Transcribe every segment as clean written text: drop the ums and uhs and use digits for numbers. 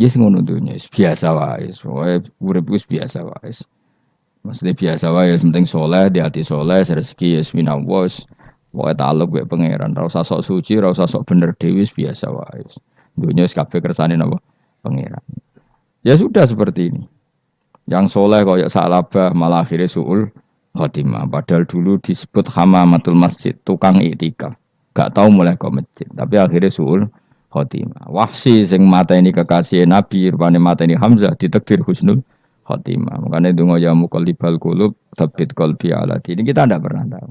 Yes ngono dunya biasa wae. Pokoke urip wis biasa wae. Maksudnya biasa wae penting soleh, di hati soleh, rezeki ya minallah. Pokoke taluk mek pangeran, ora usah sok suci, ora usah sok bener dhewe biasa wae. Dunya wis kabeh kersane napa? Pangeran. Ya sudah seperti ini. Yang soleh kaya salabah malah akhirnya suul khotimah. Padahal dulu disebut hamamatul masjid, tukang iktikaf. Gak tahu mulai ke masjid, tapi akhirnya suul khotimah. Wahsi sing mata ini kekasih Nabi, rupanya mata ini Hamzah ditakdir husnul khotimah. Makanya donga ya muqallibal qulub tsabbit qalbi ala dini. Kita tidak pernah tahu.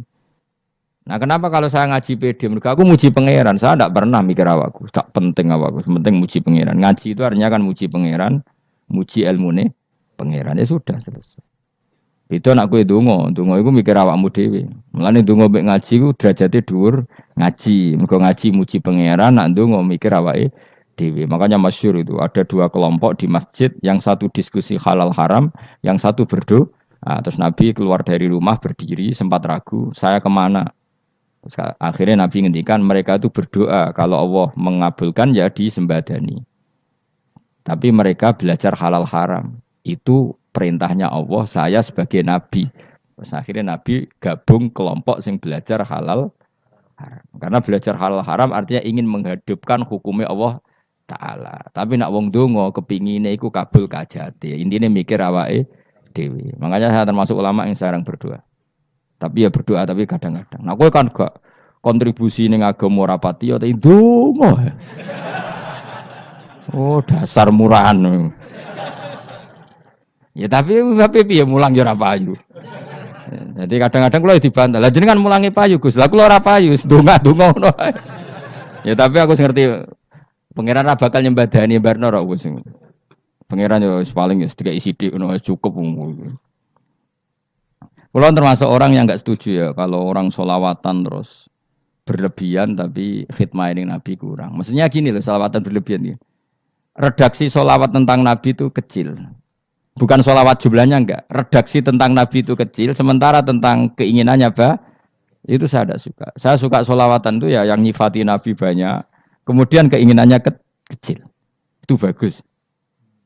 Nah, kenapa kalau saya ngaji PD? Mereka aku muji pangeran, saya tidak pernah mikir awakku. Tak penting awakku, penting muji pangeran. Ngaji itu artinya kan muji pangeran, muji ilmune pangeran. Ya sudah selesai. Itu anak gue donga iku mikir awakmu dhewe. Mulane donga mek ngaji ku derajate dhuwur ngaji. Mergo ngaji muji pangeran, nak donga mikir awake dhewe. Makanya masyhur itu ada dua kelompok di masjid, yang satu diskusi halal haram, yang satu berdoa. Nah, terus Nabi keluar dari rumah berdiri sempat ragu, saya kemana? Terus akhirnya Nabi ngendikan mereka itu berdoa kalau Allah mengabulkan ya disembadani. Tapi mereka belajar halal haram. Itu perintahnya Allah, saya sebagai nabi. Terus akhirnya Nabi gabung kelompok yang belajar halal haram. Karena belajar halal haram artinya ingin menghidupkan hukumnya Allah Ta'ala. Tapi nak wong donga kepingine iku kabul kajate. Intine mikir awake dhewe. Makanya saya termasuk ulama yang jarang berdoa. Tapi ya berdoa tapi kadang-kadang. Nah, kowe kan gak kontribusi ning agama ora pati ya ndonga. Oh, dasar murahan. Ya tapi piye mulang ya ora payu. Jadi kadang-kadang kula dibantah. Lah jenengan mulangi payu, Gus. Lah kula ora payu, donga-donga ngono. Ya tapi aku ngerti pangeran ra bakal nyembadani barno ra wis. Pangeran yo paling sedikit sithik ngono cukup. Kula termasuk orang yang enggak setuju ya kalau orang sholawatan terus berlebihan tapi khidmah ini Nabi kurang. Maksudnya gini loh, sholawatan berlebihan ya. Redaksi sholawat tentang Nabi itu kecil. Bukan sholawat jumlahnya enggak. Redaksi tentang Nabi itu kecil, sementara tentang keinginannya itu saya tidak suka. Saya suka sholawatan itu ya yang nyifati Nabi banyak, kemudian keinginannya kecil. Itu bagus.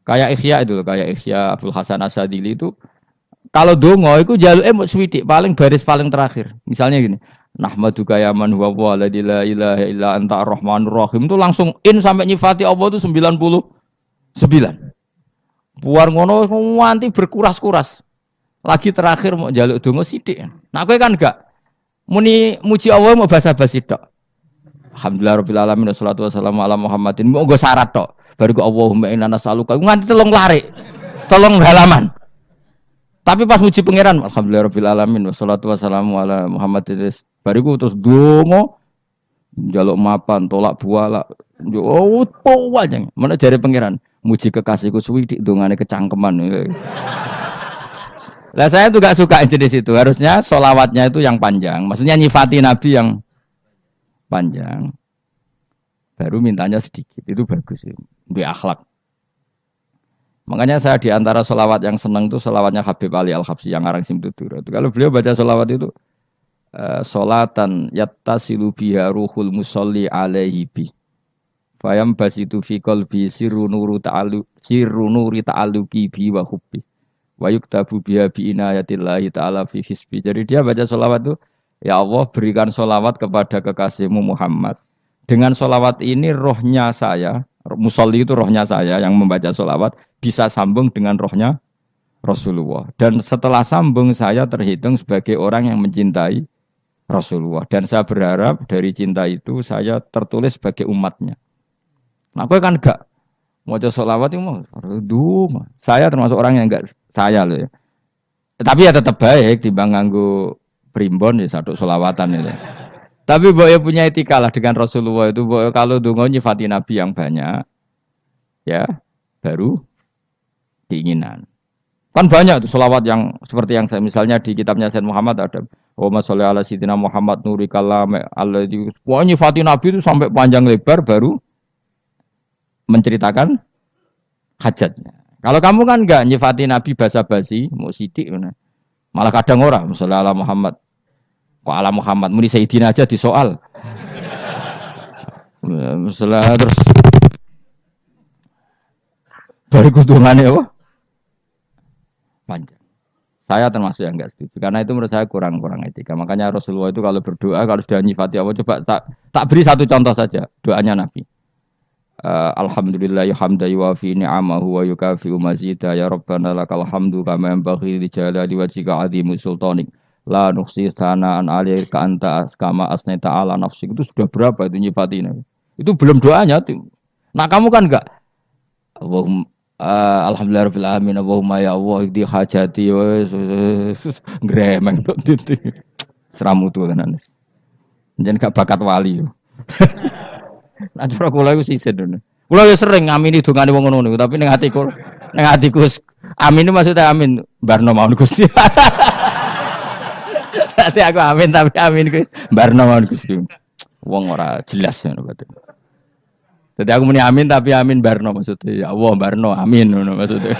Kayak Ihya itu loh, kayak Ihya Abdul Hasan Asadili itu. Kalau dongo itu jaluke mung swidik, paling baris paling terakhir. Misalnya gini, nahmaduka ya man huwa la ilaha illa anta arrahmanur rahim itu langsung in sampai nyifati Allah itu 99. Buar ngono nganti berkuras-kuras. Lagi terakhir mau njaluk donga sithik. Nah kowe kan enggak muni muji Allah mau basa-basi tok. Alhamdulillahirabbil alamin wassalatu wassalamu ala Muhammadin. Mau nggo syarat tok. Baru ke Allahumma inna nas'aluka nganti telung lari. Telung halaman. Tapi pas muji pangeran, alhamdulillahirabbil alamin wassalatu wassalamu ala Muhammadin. Bariku terus donga njaluk mapan, tolak buala. Oh, aja. Mana jare pangeran? Muji kekasihku suwi dik dongane kecangkeman. Lah saya tuh gak suka jenis itu. Harusnya sholawatnya itu yang panjang. Maksudnya nyifati Nabi yang panjang. Baru mintanya sedikit. Itu bagus sih. Di akhlak. Makanya saya di antara sholawat yang senang itu sholawatnya Habib Ali Al-Habsyi yang ngarang Simtutura. Kalau beliau baca sholawat itu sholatan yattasilu biha ruhul musolli alaihi bi. Fayam basitu fi qalbi sirru nuri ta'alluqi bi wa hubbi. Wa yuktabu biha bi inayatillahi ta'ala fi hisbi. Jadi dia baca sholawat itu, ya Allah berikan sholawat kepada kekasihmu Muhammad. Dengan sholawat ini rohnya saya, musolli itu rohnya saya yang membaca sholawat, bisa sambung dengan rohnya Rasulullah. Dan setelah sambung saya terhitung sebagai orang yang mencintai Rasulullah. Dan saya berharap dari cinta itu saya tertulis sebagai umatnya. Nah, aku kan enggak mau sholawat itu mau. Saya termasuk orang yang enggak saya loh ya. Tapi ya tetap baik dibanding nganggo primbon ya satu sholawatan ya. Tapi boyo punya etika lah dengan Rasulullah itu. Boyo kalau dongo nyifati Nabi yang banyak, ya baru keinginan. Kan banyak tuh sholawat yang seperti yang saya misalnya di kitabnya Sayyid Muhammad ada Allahumma sholli ala sayyidina Muhammad nuri kalam alladzi. Wah nyifati Nabi itu sampai panjang lebar baru menceritakan hajatnya. Kalau kamu kan enggak nyifati Nabi basa-basi, mau sidik mana. Malah kadang orang misalnya ala Muhammad. Kok ala Muhammad muni Sayyidina aja disoal. Misalnya terus Bariku dungane apa? Panjang. Saya termasuk yang enggak setuju karena itu menurut saya kurang etika. Makanya Rasulullah itu kalau berdoa kalau sudah nyifati Allah coba tak beri satu contoh saja doanya Nabi. Alhamdulillah hamda yuwafi ni'amahu wa yukafi'u mazida ya rabbana lakal hamdu kama yanbaghi li jalali wajhika 'azimi sultanik la nuhsi sana'an 'alaika anta kama asnaita 'ala nafsik. Itu sudah berapa itu nyifati Nabi. Itu belum doanya tuh. Nah, kamu kan enggak Allahumma alhamdulillahirabbil alamin Allahumma ya Allah di hajati gremeng tok itu. Seramutu tenan. Jeneng gak bakat wali. Nah, cara kula iku sisih ngono. Kula ya sering ngamini dongane wong ngono niku, tapi ning atiku amin itu maksudnya amin barno mawon Gusti. Dadi aku amin tapi amin kuwi barno mawon Gusti. Wong ora jelas ngono berarti. Dadi aku muni amin tapi amin barno maksudnya. Ya Allah barno amin ngono maksudnya.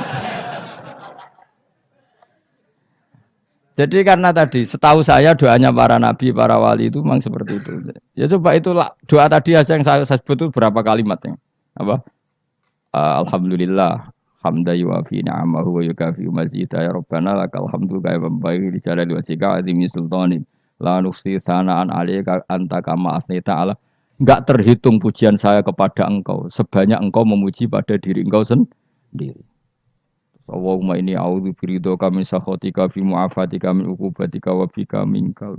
Jadi karena tadi setahu saya doanya para nabi, para wali itu memang seperti itu. Ya coba itulah doa tadi aja yang saya sebut itu berapa kalimatnya. Apa? Alhamdulillah hamda yuwafi ni'amahu wa yukafi mazida ya rabbana lakal hamdu kama yanbaghi li jalali wajhika 'azimi sultanik la nuhsi sana'an 'alaika anta kama asnaita 'ala. Enggak terhitung pujian saya kepada engkau sebanyak engkau memuji pada diri engkau sendiri. Allahumma inni a'udzu biridhoka min sakhatika fi mu'afatika min uqubatika wa bika minkal.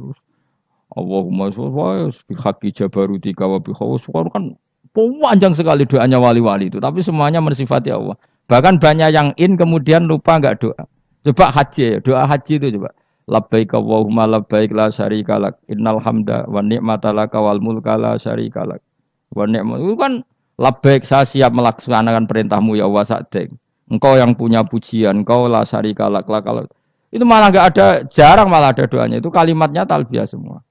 Allahumma sholli bi haqqi jabarutika wa bi khawas. Kan panjang sekali doanya wali-wali itu, tapi semuanya mensifati Allah. Bahkan banyak yang kemudian lupa enggak doa. Coba haji, doa haji itu coba. Labbaik Allahumma labbaik la syarika lak innal hamda wa ni'mata laka wal mulka la syarika lak. Wa ni'mat itu kan labbaik saya siap melaksanakan perintahmu ya Allah sakdeng. Engkau yang punya pujian, engkau la syarika lak kalau itu malah enggak ada, jarang malah ada doanya. Itu kalimatnya talbiyah semua.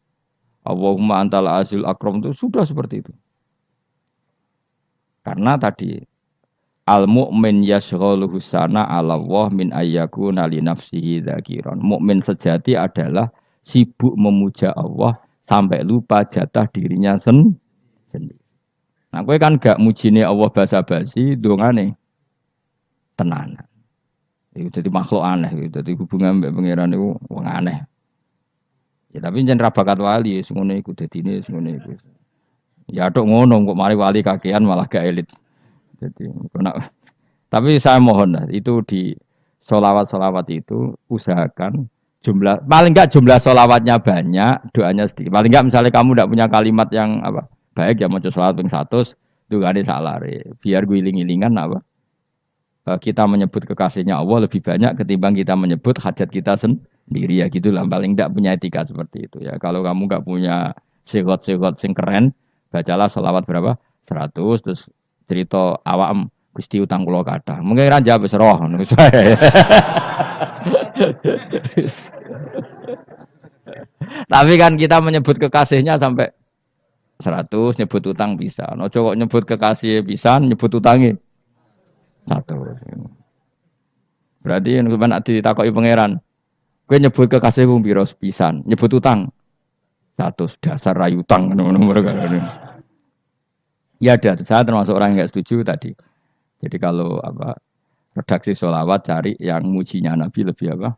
Allahumma antal azil akram itu sudah seperti itu. Karena tadi al mu'min yashghaluhu sana 'ala Allah min ayyakuna li nafsihi dzakiran. Mukmin sejati adalah sibuk memuja Allah sampai lupa jatah dirinya sendiri. Nah, kowe kan gak mujine Allah basa-basi, dongane tenanan. Itu jadi makhluk aneh, itu jadi hubungan mbek pangeran itu wong aneh. Ya tapi jen ra bakat wali, ngono iku dadine ngono iku. Ya tok ngono kok mari wali kakean malah gak elit. Jadi tapi saya mohon lah itu di sholawat itu usahakan jumlah paling enggak jumlah sholawatnya banyak, doanya sedikit. Paling enggak misalnya kamu tidak punya kalimat yang apa baik ya maca sholawat ping 100 itu gak ada salah biar gue iling-ilingan apa kita menyebut kekasihnya Allah lebih banyak ketimbang kita menyebut hajat kita sendiri ya gitulah. Paling enggak punya etika seperti itu ya. Kalau kamu enggak punya sigot-sigot sing keren, bacalah sholawat berapa 100 terus cerita awam Gusti utang kula kathah. Mungkin ra jawab wis roh ngono saya. Tapi kan kita menyebut kekasihnya sampai 100 nyebut utang bisa. Ojo kok nyebut kekasih pisan nyebut utange 100. Berarti nek nek ditakoki pangeran, kowe nyebut kekasihmu piro pisan, nyebut utang 100 dasar ra utang ngono-ngono kan. Ya ada, saya termasuk orang yang nggak setuju tadi. Jadi kalau apa redaksi sholawat cari yang mujinya Nabi lebih apa?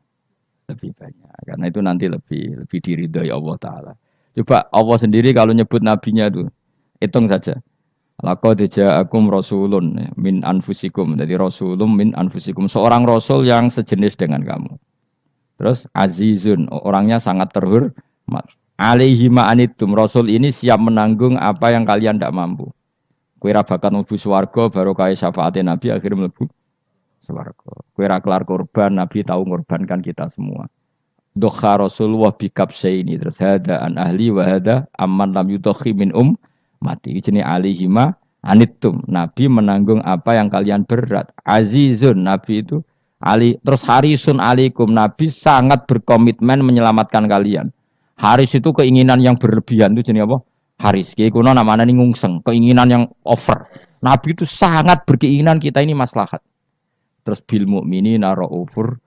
Lebih banyak. Karena itu nanti lebih diridhoi Allah Taala. Coba Allah sendiri kalau nyebut nabinya itu hitung saja. Laqad ja'akum rasulun min anfusikum. Jadi rasulun min anfusikum. Seorang rasul yang sejenis dengan kamu. Terus azizun, orangnya sangat terhormat. Alaihi ma'anitum. Rasul ini siap menanggung apa yang kalian tidak mampu. Kowe ra bakat mlebu swarga baru kaya syafaate Nabi akhirnya mlebu swarga. Kowe ra kelar korban Nabi tahu ngorbankan kita semua. Dokha Rasulullah bikabsaini terus hada an ahli wa hada amman lam yudakhi min mati. Jenenge alihima anittum. Nabi menanggung apa yang kalian berat. Azizun Nabi itu ali terus harisun alaikum. Nabi sangat berkomitmen menyelamatkan kalian. Haris itu keinginan yang berlebihan itu jenenge apa? Haris, kiai kuno namanya nih ngungseng, keinginan yang over. Nabi itu sangat berkeinginan kita ini maslahat. Terus bil mukminina raufur.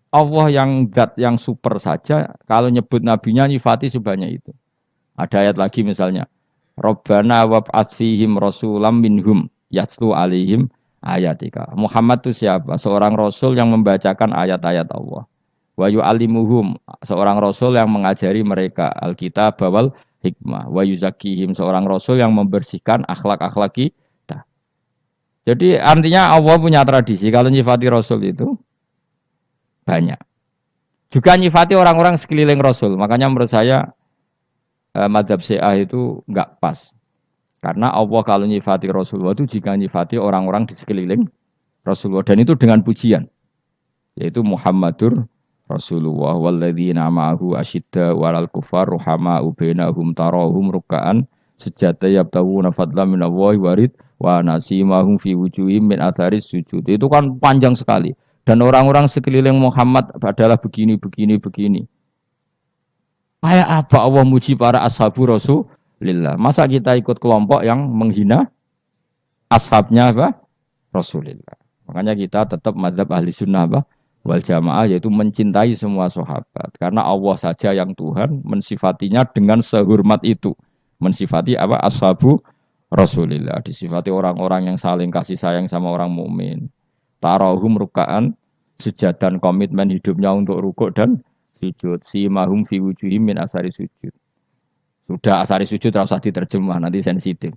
Allah yang zat yang super saja kalau nyebut nabinya nyifati sebanyak itu. Ada ayat lagi misalnya, Rabbana wab'ats fihim rasulam minhum yatlu alaihim ayatika. Muhammad itu siapa? Seorang rasul yang membacakan ayat-ayat Allah. Wa yu'allimuhum, seorang rasul yang mengajari mereka alkitab wal hikmah. Wa yuzakkihim, seorang rasul yang membersihkan akhlak-akhlak kita. Jadi artinya Allah punya tradisi kalau nyifati rasul itu banyak. Juga nyifati orang-orang sekeliling rasul. Makanya menurut saya madzhab Syiah itu enggak pas. Karena Allah kalau nyifati Rasulullah itu jika nyifati orang-orang di sekeliling Rasulullah. Dan itu dengan pujian. Yaitu Muhammadur Rasulullah walladzina ma'ahu asyidda walal kufar ruhama'u bainahum tarahum ruk'an sujada yabtawuna fadlan minallahi warid wa nasimahum fi wujuhim min atharis sujud. Itu kan panjang sekali. Dan orang-orang sekeliling Muhammad adalah begini. Kayak apa Allah muji para ashabu Rasulillah? Masa kita ikut kelompok yang menghina ashabnya apa? Rasulillah. Makanya kita tetap madzhab ahli sunnah apa? Wal jamaah, yaitu mencintai semua sahabat. Karena Allah saja yang Tuhan mensifatinya dengan sehormat itu. Mensifati apa? Ashabu Rasulillah. Disifati orang-orang yang saling kasih sayang sama orang mukmin. Tarahum ruka'an, sujud dan komitmen hidupnya untuk rukuk dan sujud. Simahum fi wujuhim min asari sujud. Sudah asari sujud tidak usah diterjemah, nanti sensitif.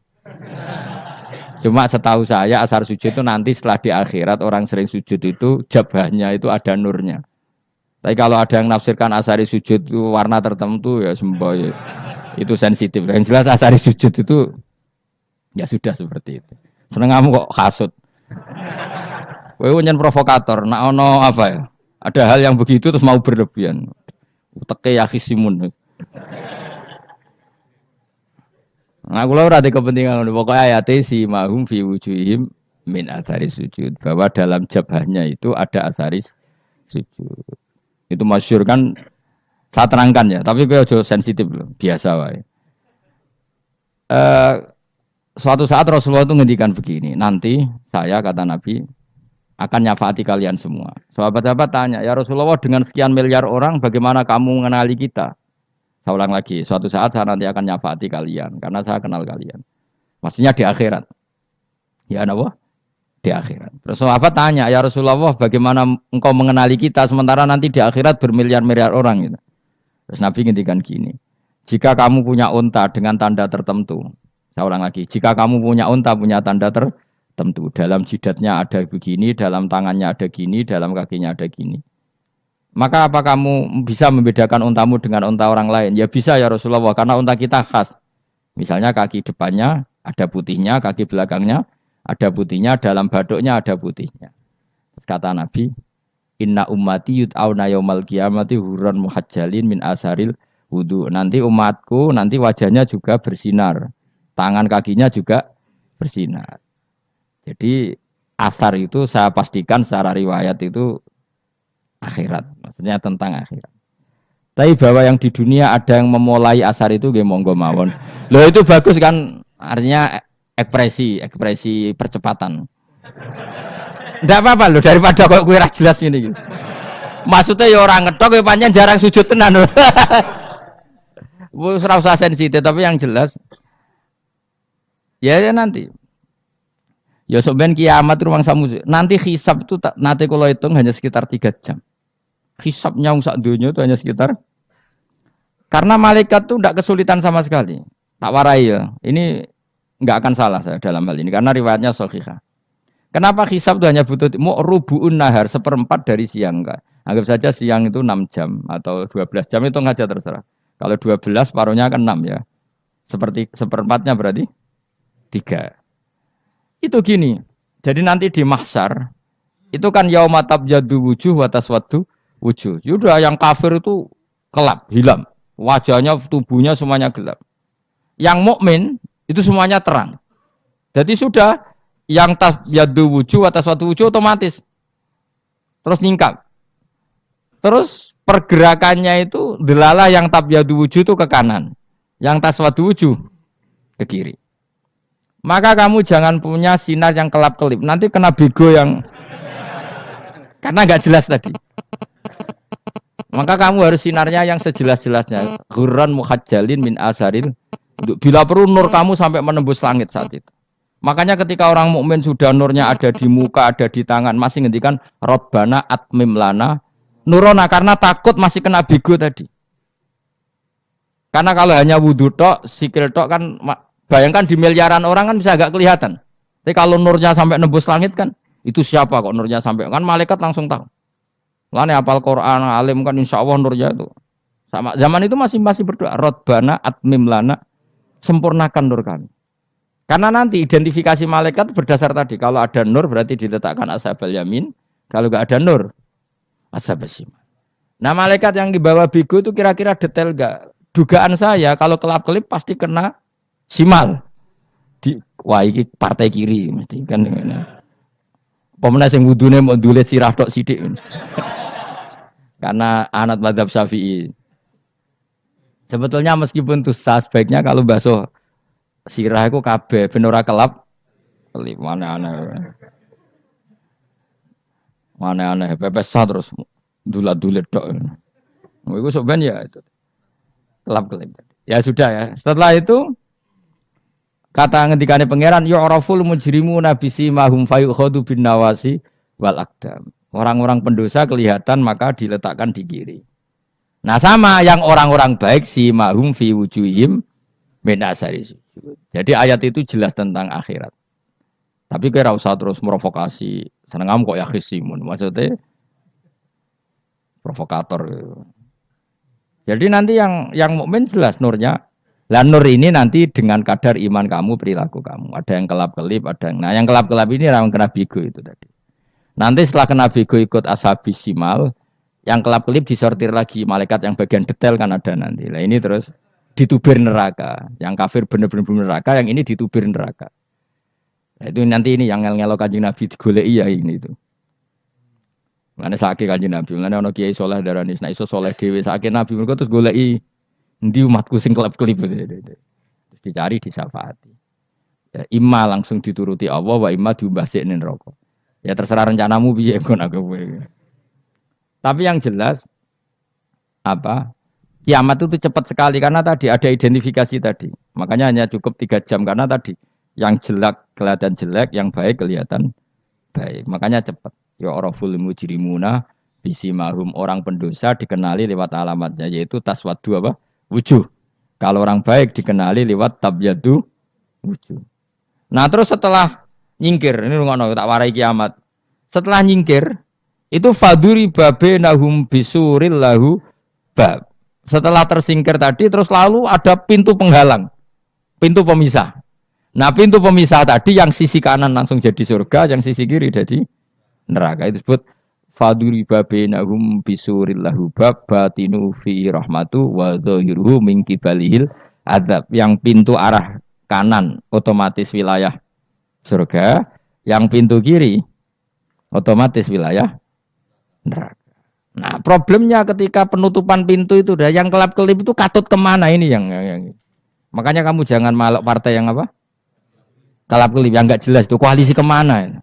Cuma setahu saya asar sujud itu nanti setelah di akhirat orang sering sujud itu jabahnya itu ada nurnya. Tapi kalau ada yang nafsirkan asari sujud itu warna tertentu ya semboy itu sensitif. Yang jelas asari sujud itu ya sudah seperti itu. Seneng kamu kok hasut. Kowe nyen provokator, nak ono apa ya? Ada hal yang begitu terus mau berlebihan. Teke yakisimun. Nah, kula ora ada kepentingan pokoknya ayat si mahum fi wujuhim min asaris sujud, bahwa dalam jabahnya itu ada asaris sujud. Itu masyhur kan, saya terangkan ya, tapi kowe aja sensitif loh, biasa wae. Suatu saat Rasulullah itu ngendikan begini, nanti saya kata Nabi akan nyafaati kalian semua. Sahabat-sahabat tanya, ya Rasulullah dengan sekian miliar orang bagaimana kamu mengenali kita? Saya ulang lagi, suatu saat saya nanti akan nyafaati kalian, karena saya kenal kalian. Maksudnya di akhirat. Ya apa? Di akhirat. Terus sahabat tanya, ya Rasulullah bagaimana engkau mengenali kita sementara nanti di akhirat bermiliar-miliar orang gitu. Terus Nabi ngendikan gini, jika kamu punya unta dengan tanda tertentu, saya ulang lagi, jika kamu punya unta punya tanda tertentu, dalam jidatnya ada begini, dalam tangannya ada gini, dalam kakinya ada gini. Maka apa kamu bisa membedakan untamu dengan unta orang lain? Ya bisa ya Rasulullah, karena unta kita khas. Misalnya kaki depannya ada putihnya, kaki belakangnya ada putihnya, dalam baduknya ada putihnya. Kata Nabi, inna ummati yud'auna yaumal qiyamati hurran muhajjalin min asaril wudu. Nanti umatku nanti wajahnya juga bersinar, tangan kakinya juga bersinar. Jadi asar itu saya pastikan secara riwayat itu akhirat, maksudnya tentang akhirat. Tapi bahwa yang di dunia ada yang memulai asar itu nggih monggo mawon. Loh itu bagus kan, artinya ekspresi percepatan. Enggak apa-apa loh, daripada kok kowe ora jelas ngene iki. Maksudnya ya orang ngetok ya pancen jarang sujud tenan. Wis ora usah sensitif, tapi yang jelas ya nanti. Ya sebenarnya kiamat ruang samu. Nanti hisab itu nanti kalau hitung hanya sekitar 3 jam. Hisabnya sak dunia itu hanya sekitar. Karena malaikat itu tidak kesulitan sama sekali. Tak warai ya. Ini enggak akan salah saya dalam hal ini karena riwayatnya sahihah. Kenapa hisab itu hanya butuh rubu'un nahar, 1/4 dari siang enggak? Anggap saja siang itu 6 jam atau 12 jam itu aja terserah. Kalau 12 paruhnya kan 6 ya. Seperti 1/4-nya berarti 3. Itu gini. Jadi nanti di mahsyar itu kan yaumatab yadu wujuh wa taswaddu wujuh. Yaudah yang kafir itu gelap, hilang. Wajahnya, tubuhnya semuanya gelap. Yang mukmin itu semuanya terang. Jadi sudah yang tabyadu wujuh atas suatu wujuh otomatis terus nyingkap. Terus pergerakannya itu delalah yang tabyadu wujuh itu ke kanan, yang taswadu wujuh ke kiri. Maka kamu jangan punya sinar yang kelap-kelip. Nanti kena bego yang karena nggak jelas tadi. Maka kamu harus sinarnya yang sejelas-jelasnya. Ghurran muhajjalin min asaril. Bila perlu nur kamu sampai menembus langit saat itu. Makanya ketika orang mukmin sudah nurnya ada di muka, ada di tangan, masih ngendikan Rabbana atmim lana nurona karena takut masih kena bigo tadi. Karena kalau hanya wudhu tok, sikil tok kan bayangkan di miliaran orang kan bisa agak kelihatan. Tapi kalau nurnya sampai nembus langit kan itu siapa kok nurnya sampai kan malaikat langsung tahu. Lane hafal Quran, alim kan insya Allah nurnya itu. Sama zaman itu masih berdoa Rabbana atmim lana sempurnakan nur kami. Karena nanti identifikasi malaikat berdasar tadi. Kalau ada nur berarti diletakkan ashabal yamin. Kalau nggak ada nur, ashabal shimal. Nah malaikat yang dibawa bigo itu kira-kira detail nggak? Dugaan saya kalau kelap-kelip pasti kena simal. Wah ini partai kiri. Mesti kan. Pemenang yang wudhunya mau dulet sirah tok sidik. Karena anak mazhab Syafi'i. Sebetulnya meskipun itu sebaiknya kalau basuh sirah itu kabeh ben ora kelap kelip aneh-aneh. Aneh-aneh pepesah terus dulat-dulet tok. Iku sok ben ya itu. Kelap kelip. Ya sudah ya. Setelah itu kata ngendikane pangeran yu'raful mujrimuna bisimahum fayukhadu bin nawasi wal aqdam. Orang-orang pendosa kelihatan maka diletakkan di kiri. Nah sama yang orang-orang baik simahum fi wujuhim min asari sujud. Jadi ayat itu jelas tentang akhirat. Tapi kira usah terus provokasi. Seneng kamu kok ya khisimun. Maksudnya provokator. Jadi nanti yang mukmin jelas nurnya. Lah nur ini nanti dengan kadar iman kamu, perilaku kamu. Ada yang kelap-kelip, ada yang. Nah, yang kelap-kelip ini yang kena bigo itu tadi. Nanti setelah kena bigo ikut ashabis simal, yang kelap-kelip disortir lagi malaikat yang bagian detail kan ada nanti. Lah ini terus ditubir neraka. Yang kafir benar-benar neraka, yang ini ditubir neraka. Nah, itu nanti ini yang ngel-ngelok Kanjeng Nabi digoleki ya ini itu. Mana sakit Kanjeng Nabi, mana ono kiai soleh darani, nek iso soleh dhewe sakit Nabi mergo terus goleki endi umatku sing kelap-kelip. Terus dicari disyafaati. Ya imma langsung dituruti Allah wa imma diumbasik ning neraka. Ya terserah rencanamu piye kon aku. Tapi yang jelas apa? Kiamat itu cepat sekali karena tadi ada identifikasi tadi. Makanya hanya cukup 3 jam karena tadi yang jelek kelihatan jelek, yang baik kelihatan baik. Makanya cepat. Ya oraful mujrimuna bisimahum orang pendosa dikenali lewat alamatnya yaitu taswaddu apa? Wujuh. Kalau orang baik dikenali lewat tabyadu wujuh. Nah, terus setelah nyingkir, ini ngono tak warai kiamat. Setelah nyingkir itu faduri babenahum bisuril lahu bab. Setelah tersingkir tadi terus lalu ada pintu penghalang. Pintu pemisah. Nah, pintu pemisah tadi yang sisi kanan langsung jadi surga, yang sisi kiri jadi neraka. Itu disebut faduri babenahum bisuril lahu bab batinu fi rahmatu wa dhahiruhu min kibalihil adzab. Yang pintu arah kanan otomatis wilayah surga, yang pintu kiri otomatis wilayah neraka. Nah, problemnya ketika penutupan pintu itu dah yang kelap-kelip itu katut kemana ini yang makanya kamu jangan malok partai yang apa? Kelap-kelip yang enggak jelas itu koalisi kemana?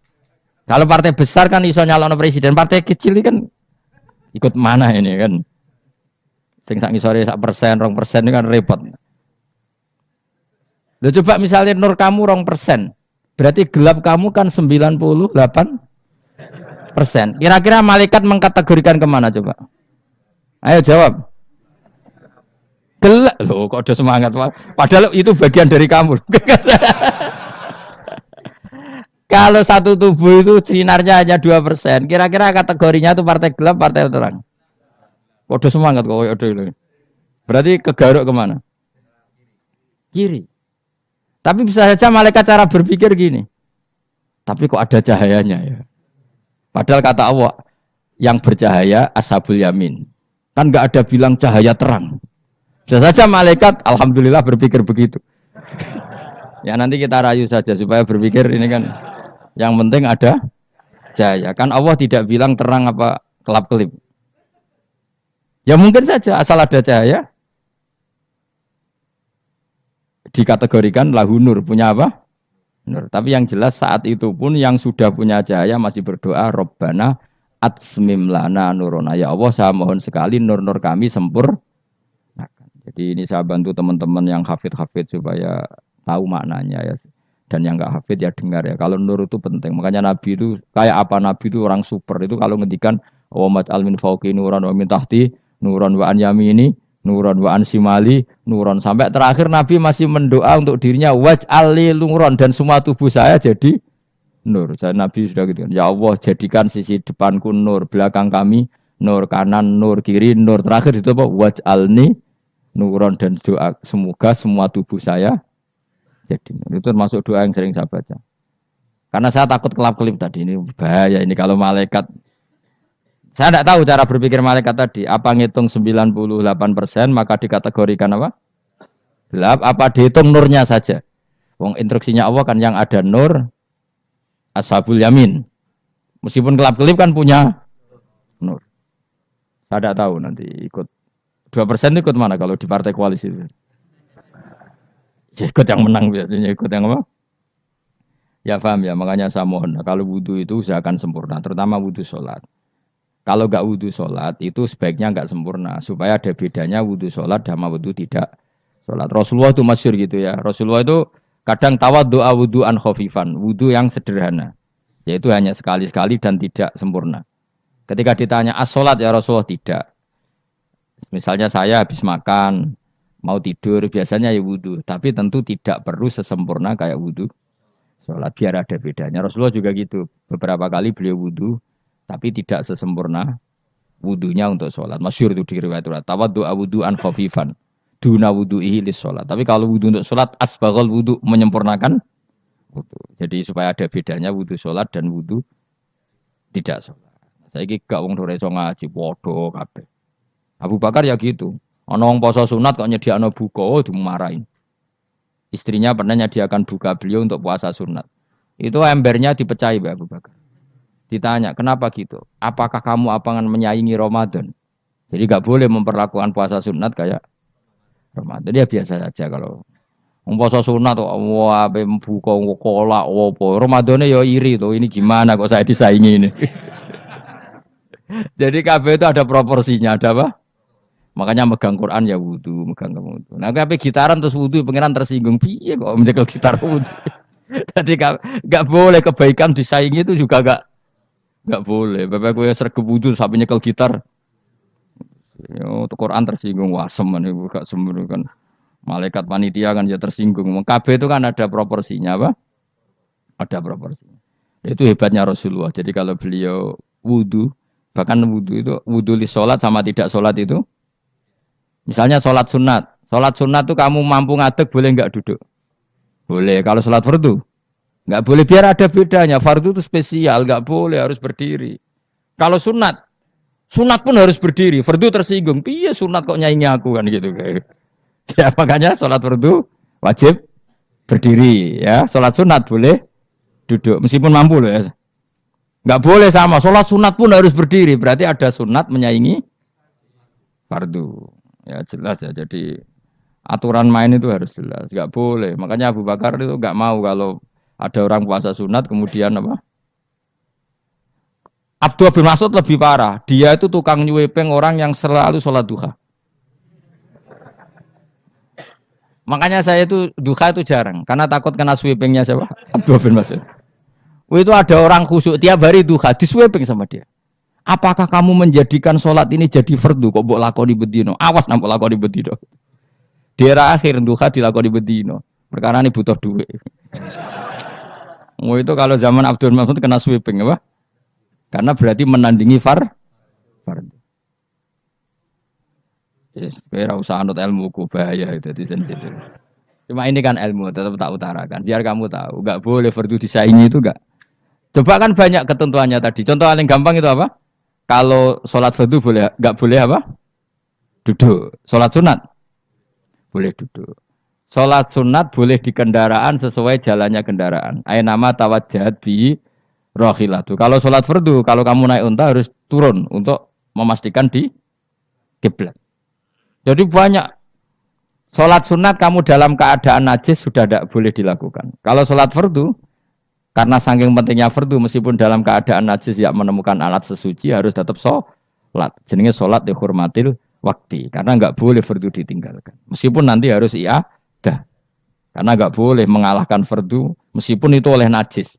Kalau partai besar kan iso nyalon presiden, partai kecil kan ikut mana ini kan? Sing sak ngisore 1%, 2% ini kan repot. Loh coba misalnya nur kamu 2%, berarti gelap kamu kan 98%. Kira-kira malaikat mengkategorikan kemana coba? Ayo jawab. Gelap. Loh kok ada semangat. Padahal itu bagian dari kamu. Kalau satu tubuh itu sinarnya hanya 2%. Kira-kira kategorinya itu partai gelap, partai terang. Kok ada semangat kok. Berarti kegaruk kemana? Kiri. Tapi bisa saja malaikat cara berpikir gini. Tapi kok ada cahayanya ya? Padahal kata Allah, yang bercahaya ashabul yamin. Kan enggak ada bilang cahaya terang. Bisa saja malaikat, alhamdulillah berpikir begitu. Ya nanti kita rayu saja supaya berpikir ini kan, yang penting ada cahaya. Kan Allah tidak bilang terang apa kelap-kelip. Ya mungkin saja asal ada cahaya, dikategorikan lahu nur, punya apa? Nur. Tapi yang jelas saat itu pun yang sudah punya cahaya masih berdoa Rabbana atsmim lana nurona. Ya Allah saya mohon sekali nur-nur kami sempurnakan. Jadi ini saya bantu teman-teman yang hafid-hafid supaya tahu maknanya ya. dan yang nggak hafid ya dengar ya. Kalau nur itu penting. Makanya Nabi itu kayak apa, Nabi itu orang super. Itu kalau ngendikan wa mat'al min fauqi nuran wa min tahti nuran wa an yamini nuran wa an simali nuran, sampai terakhir Nabi masih mendoa untuk dirinya waj'al li nuran, dan semua tubuh saya jadi nur. Saya Nabi sudah gitu kan. Ya Allah, jadikan sisi depanku nur, belakang kami nur, kanan nur, kiri nur. Terakhir itu apa? Waj'alni nuron, dan doa semoga semua tubuh saya jadi nur. Itu termasuk doa yang sering saya baca. Karena saya takut kelap-kelip tadi, ini bahaya ini kalau malaikat. Saya tidak tahu cara berpikir malaikat tadi. Apa ngitung 98% maka dikategorikan apa? Gelap, apa dihitung nurnya saja? Wong instruksinya Allah kan yang ada nur ashabul yamin. Meskipun kelap-kelip kan punya nur. Saya tidak tahu nanti ikut 2% ikut mana kalau di partai koalisi itu. Ya, ikut yang menang biasanya, ikut yang apa? Ya paham ya, makanya saya mohon. Kalau wudhu itu usahakan sempurna, terutama wudhu sholat. Kalau nggak wudhu sholat itu sebaiknya nggak sempurna, supaya ada bedanya wudhu sholat sama wudhu tidak sholat. Rasulullah itu masyhur gitu ya. Rasulullah itu kadang tawaddu'a wudhu'an khafifan, wudhu yang sederhana, yaitu hanya sekali-sekali dan tidak sempurna. Ketika ditanya as-sholat ya Rasulullah, tidak. Misalnya saya habis makan, mau tidur, biasanya ya wudhu. Tapi tentu tidak perlu sesempurna kayak wudhu sholat, biar ada bedanya. Rasulullah juga gitu. Beberapa kali beliau wudhu, tapi tidak sesempurna wudhunya untuk sholat. Masyhur itu di riwayat itu. Tawaddu'a wudhu'an khafifan, duna wudhu'ihi lis sholat. Tapi kalau wudhu untuk sholat, asbaghal wudhu, menyempurnakan wudhu. Jadi supaya ada bedanya wudhu sholat dan wudhu tidak sholat. Saya gak wong ora iso ngaji, podo kabeh. Abu Bakar ya gitu. Ana wong poso sunat kok nyediakno buka, dimarahin. Istrinya pernah nyediakan buka beliau untuk puasa sunat. Itu embernya dipecahi Mbak Abu Bakar. Ditanya, kenapa gitu? Apakah kamu akan menyaingi Ramadan? Jadi gak boleh memperlakukan puasa sunat kayak Ramadan. Ya biasa saja kalau puasa sunat kok wah buka kolak opo. Ramadannya ya iri tuh. Ini gimana kok saya disaingi ini? Jadi kabeh itu ada proporsinya, ada apa? Makanya megang Quran ya wudu, megang wudu. Nah, tapi gitaran terus wudu, pengiran tersinggung. Piye kok menjegal gitar wudu? Jadi gak boleh kebaikan disaingi itu juga gak boleh. Bapak gue sergap wudu sampai nyekel gitar. Yo, Quran tersinggung, wasem itu gak sembrono kan. Malaikat panitia kan ya tersinggung. KB itu kan ada proporsinya apa? Ada proporsinya. Itu hebatnya Rasulullah. Jadi kalau beliau wudu, bahkan wudu itu wudu li sholat sama tidak sholat itu. Misalnya sholat sunat tuh kamu mampu ngadeg boleh nggak duduk? Boleh. Kalau sholat fardu nggak boleh, biar ada bedanya. Fardu itu spesial, nggak boleh, harus berdiri. Kalau sunat pun harus berdiri. Fardu tersinggung, iya sunat kok nyaingi aku kan gitu. Ya makanya sholat fardu wajib berdiri ya. Sholat sunat boleh duduk meskipun mampu loh ya. Nggak boleh sama. Sholat sunat pun harus berdiri. Berarti ada sunat menyaingi fardu. Ya jelas ya, jadi aturan main itu harus jelas, nggak boleh. Makanya Abu Bakar itu nggak mau kalau ada orang puasa sunat kemudian apa? Abdullah bin Mas'ud lebih parah, dia itu tukang nyuwepeng orang yang selalu sholat duha. Makanya saya itu duha itu jarang, karena takut kena sweepingnya siapa? Abdullah bin Mas'ud. Itu ada orang khusyuk tiap hari duha, diswepeng sama dia. Apakah kamu menjadikan sholat ini jadi fardu? Kok mbok lakoni bedino? Awas nang mbok lakoni bedino. Di era akhir duha dilakoni bedino. Perkara ini butuh duit. Itu kalau zaman Abdul Mas'ud kena sweeping apa? Karena berarti menandingi fardu. Yes, kira usah anut ilmuku bahaya itu di sensitif. Cuma ini kan ilmu tetap tak utarakan. Biar kamu tahu, enggak boleh fardu disaingi itu enggak. Coba kan banyak ketentuannya tadi. Contoh paling gampang itu apa? Kalau sholat fardu boleh, nggak boleh apa? Duduk. Sholat sunat boleh duduk. Sholat sunat boleh di kendaraan sesuai jalannya kendaraan. Ainama tawajjahat bi rohilatu. Kalau sholat fardu, kalau kamu naik unta harus turun untuk memastikan di kiblat. Jadi banyak sholat sunat kamu dalam keadaan najis sudah tidak boleh dilakukan. Kalau sholat fardu, karena saking pentingnya fardu, meskipun dalam keadaan najis tidak menemukan alat sesuci harus tetap sholat. Jenenge sholat dihormatil waktu. Karena enggak boleh fardu ditinggalkan. Meskipun nanti harus iadah. Karena enggak boleh mengalahkan fardu Meskipun itu oleh najis.